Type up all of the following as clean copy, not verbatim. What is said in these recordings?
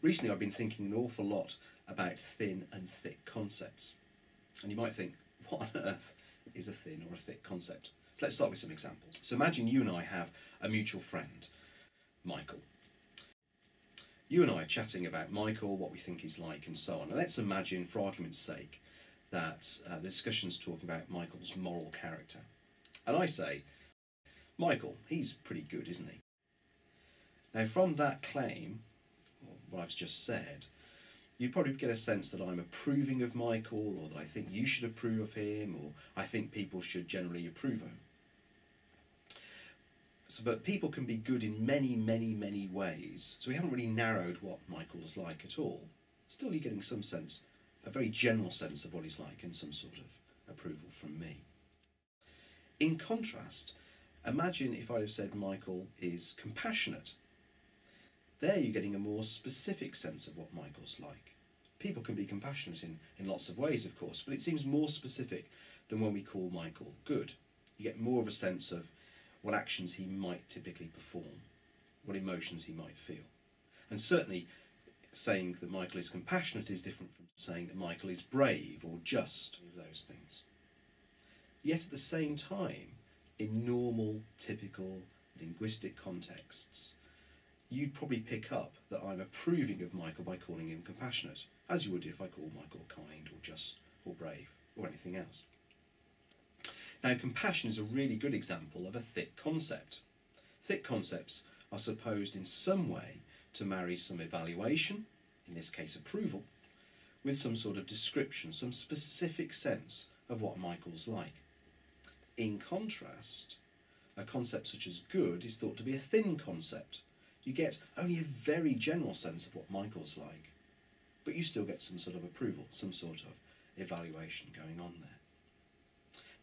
Recently I've been thinking an awful lot about thin and thick concepts. And you might think, what on earth is a thin or a thick concept? So let's start with some examples. So imagine you and I have a mutual friend, Michael. You and I are chatting about Michael, what we think he's like and so on. And let's imagine, for argument's sake, that the discussion's talking about Michael's moral character. And I say, Michael, he's pretty good, isn't he? Now from that claim, or what I've just said, you'd probably get a sense that I'm approving of Michael, or that I think you should approve of him, or I think people should generally approve of him. So, but people can be good in many, many, many ways. So we haven't really narrowed what Michael's like at all. Still you're getting some sense, a very general sense of what he's like and some sort of approval from me. In contrast, imagine if I'd have said Michael is compassionate. There you're getting a more specific sense of what Michael's like. People can be compassionate in lots of ways, of course, but it seems more specific than when we call Michael good. You get more of a sense of what actions he might typically perform, what emotions he might feel. And certainly saying that Michael is compassionate is different from saying that Michael is brave or just, those things. Yet at the same time, in normal, typical, linguistic contexts, you'd probably pick up that I'm approving of Michael by calling him compassionate, as you would if I called Michael kind or just or brave or anything else. Now, compassion is a really good example of a thick concept. Thick concepts are supposed in some way to marry some evaluation, in this case approval, with some sort of description, some specific sense of what Michael's like. In contrast, a concept such as good is thought to be a thin concept. You get only a very general sense of what Michael's like, but you still get some sort of approval, some sort of evaluation going on there.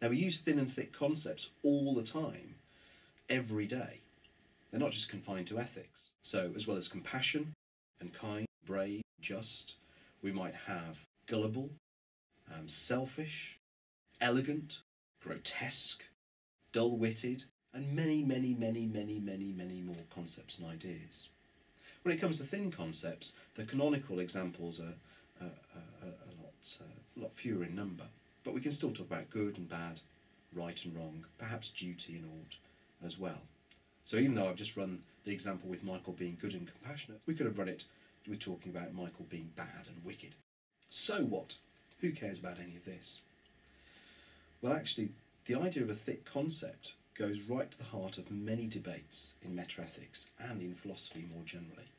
Now we use thin and thick concepts all the time, every day. They're not just confined to ethics. So as well as compassion and kind, brave, just, we might have gullible, selfish, elegant, grotesque, dull-witted, and many, many, many, many, many, many more concepts and ideas. When it comes to thin concepts, the canonical examples are a lot fewer in number, but we can still talk about good and bad, right and wrong, perhaps duty and ought as well. So even though I've just run the example with Michael being good and compassionate, we could have run it with talking about Michael being bad and wicked. So what? Who cares about any of this? Well, actually, the idea of a thick concept goes right to the heart of many debates in metaethics and in philosophy more generally.